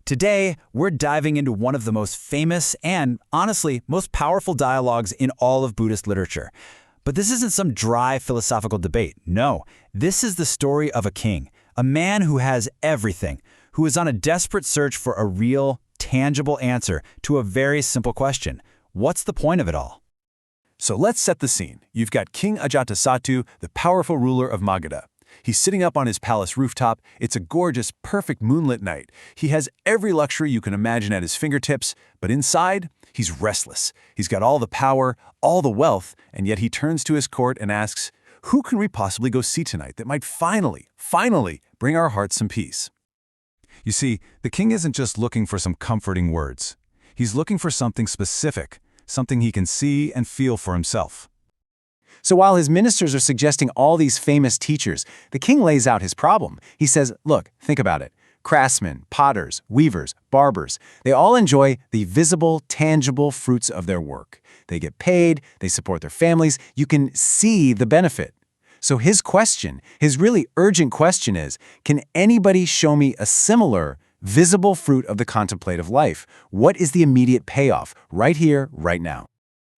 Today, we're diving into one of the most famous and, honestly, most powerful dialogues in all of Buddhist literature. But this isn't some dry philosophical debate. No, this is the story of a king, a man who has everything, who is on a desperate search for a real, tangible answer to a very simple question. What's the point of it all? So let's set the scene. You've got King Ajatasattu, the powerful ruler of Magadha. He's sitting up on his palace rooftop. It's a gorgeous, perfect moonlit night. He has every luxury you can imagine at his fingertips, but inside, he's restless. He's got all the power, all the wealth, and yet he turns to his court and asks, who can we possibly go see tonight that might finally bring our hearts some peace? You see, the king isn't just looking for some comforting words. He's looking for something specific, something he can see and feel for himself. So while his ministers are suggesting all these famous teachers, the king lays out his problem. He says, look, think about it. Craftsmen, potters, weavers, barbers, they all enjoy the visible, tangible fruits of their work. They get paid, they support their families, you can see the benefit. So his question, his really urgent question is, can anybody show me a similar, visible fruit of the contemplative life? What is the immediate payoff, right here, right now?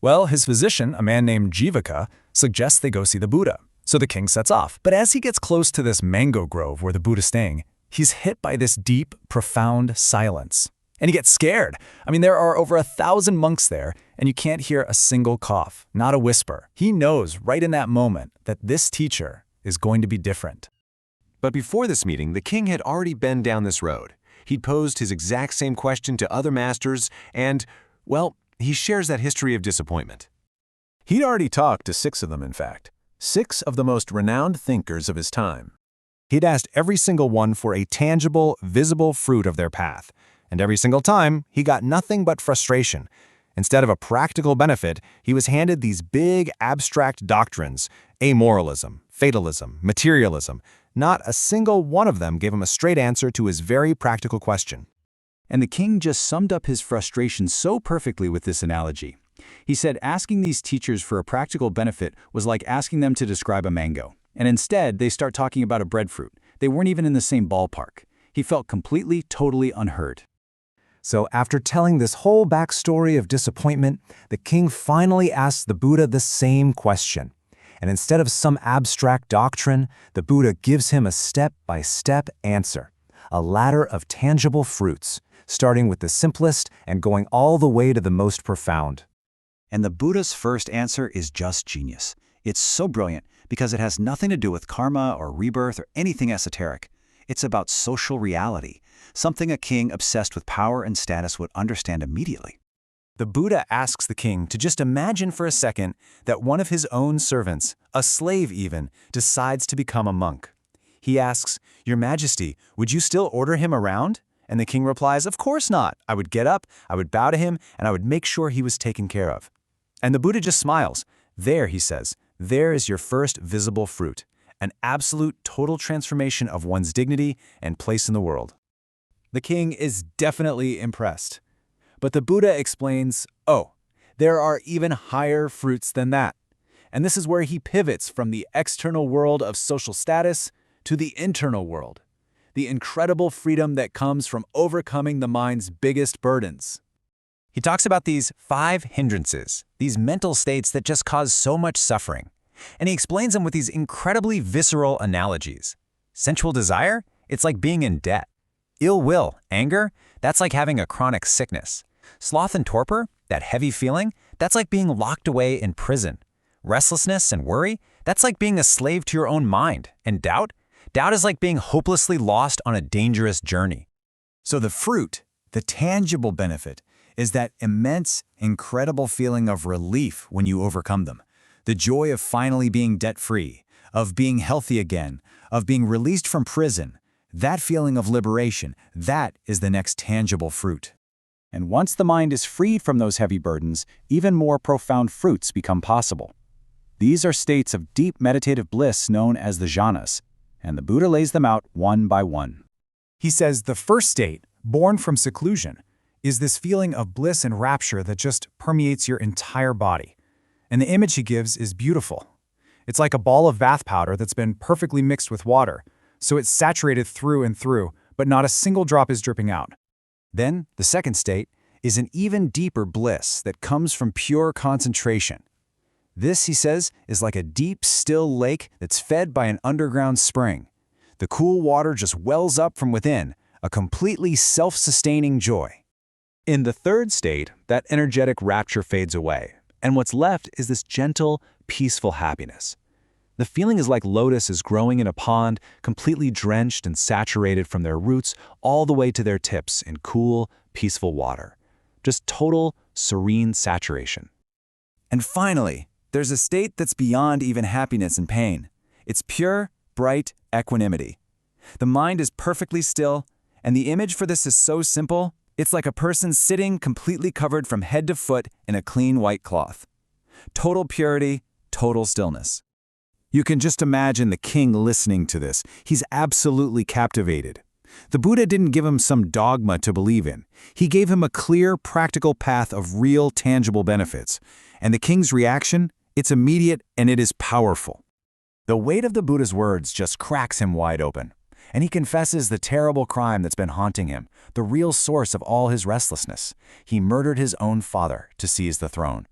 Well, his physician, a man named Jivaka, suggests they go see the Buddha. So the king sets off. But as he gets close to this mango grove where the Buddha's staying, he's hit by this deep, profound silence. And he gets scared. I mean, there are over 1,000 monks there, and you can't hear a single cough, not a whisper. He knows right in that moment that this teacher is going to be different. But before this meeting, the king had already been down this road. He'd posed his exact same question to other masters, and, well, he shares that history of disappointment. He'd already talked to 6 of them, in fact. 6 of the most renowned thinkers of his time. He'd asked every single one for a tangible, visible fruit of their path. And every single time, he got nothing but frustration. Instead of a practical benefit, he was handed these big, abstract doctrines: amoralism, fatalism, materialism. Not a single one of them gave him a straight answer to his very practical question. And the king just summed up his frustration so perfectly with this analogy. He said asking these teachers for a practical benefit was like asking them to describe a mango. And instead, they start talking about a breadfruit. They weren't even in the same ballpark. He felt completely, totally unheard. So after telling this whole backstory of disappointment, the king finally asks the Buddha the same question. And instead of some abstract doctrine, the Buddha gives him a step-by-step answer, a ladder of tangible fruits, starting with the simplest and going all the way to the most profound. And the Buddha's first answer is just genius. It's so brilliant because it has nothing to do with karma or rebirth or anything esoteric. It's about social reality, something a king obsessed with power and status would understand immediately. The Buddha asks the king to just imagine for a second that one of his own servants, a slave even, decides to become a monk. He asks, "Your Majesty, would you still order him around?" And the king replies, "Of course not. I would get up, I would bow to him, and I would make sure he was taken care of." And the Buddha just smiles. "There," he says, "there is your first visible fruit, an absolute total transformation of one's dignity and place in the world." The king is definitely impressed. But the Buddha explains, oh, there are even higher fruits than that. And this is where he pivots from the external world of social status to the internal world, the incredible freedom that comes from overcoming the mind's biggest burdens. He talks about these 5 hindrances, these mental states that just cause so much suffering. And he explains them with these incredibly visceral analogies. Sensual desire? It's like being in debt. Ill will, anger? That's like having a chronic sickness. Sloth and torpor? That heavy feeling? That's like being locked away in prison. Restlessness and worry? That's like being a slave to your own mind. And doubt? Doubt is like being hopelessly lost on a dangerous journey. So the fruit, the tangible benefit, is that immense, incredible feeling of relief when you overcome them. The joy of finally being debt-free, of being healthy again, of being released from prison. That feeling of liberation, that is the next tangible fruit. And once the mind is freed from those heavy burdens, even more profound fruits become possible. These are states of deep meditative bliss known as the jhanas, and the Buddha lays them out one by one. He says the first state, born from seclusion, is this feeling of bliss and rapture that just permeates your entire body. And the image he gives is beautiful. It's like a ball of bath powder that's been perfectly mixed with water, so it's saturated through and through, but not a single drop is dripping out. Then, the second state is an even deeper bliss that comes from pure concentration. This, he says, is like a deep, still lake that's fed by an underground spring. The cool water just wells up from within, a completely self-sustaining joy. In the third state, that energetic rapture fades away, and what's left is this gentle, peaceful happiness. The feeling is like lotus is growing in a pond, completely drenched and saturated from their roots all the way to their tips in cool, peaceful water. Just total, serene saturation. And finally, there's a state that's beyond even happiness and pain. It's pure, bright equanimity. The mind is perfectly still, and the image for this is so simple, it's like a person sitting completely covered from head to foot in a clean white cloth. Total purity, total stillness. You can just imagine the king listening to this. He's absolutely captivated. The Buddha didn't give him some dogma to believe in. He gave him a clear, practical path of real, tangible benefits. And the king's reaction? It's immediate and it is powerful. The weight of the Buddha's words just cracks him wide open. And he confesses the terrible crime that's been haunting him, the real source of all his restlessness. He murdered his own father to seize the throne.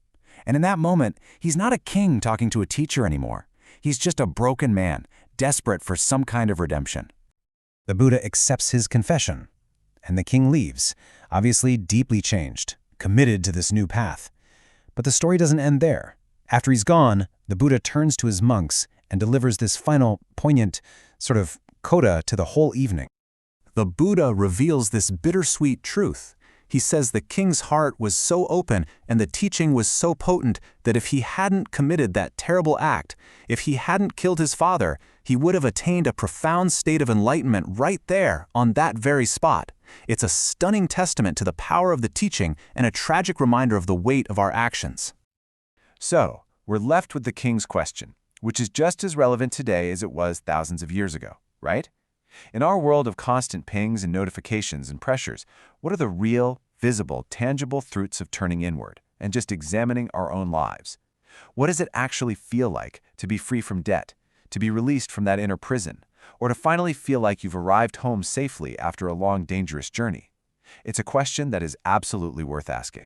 And in that moment, he's not a king talking to a teacher anymore. He's just a broken man, desperate for some kind of redemption. The Buddha accepts his confession, and the king leaves, obviously deeply changed, committed to this new path. But the story doesn't end there. After he's gone, the Buddha turns to his monks and delivers this final, poignant, sort of coda to the whole evening. The Buddha reveals this bittersweet truth. He says the king's heart was so open and the teaching was so potent that if he hadn't committed that terrible act, if he hadn't killed his father, he would have attained a profound state of enlightenment right there on that very spot. It's a stunning testament to the power of the teaching and a tragic reminder of the weight of our actions. So, we're left with the king's question, which is just as relevant today as it was thousands of years ago, right? In our world of constant pings and notifications and pressures, what are the real, visible, tangible fruits of turning inward and just examining our own lives? What does it actually feel like to be free from debt, to be released from that inner prison, or to finally feel like you've arrived home safely after a long, dangerous journey? It's a question that is absolutely worth asking.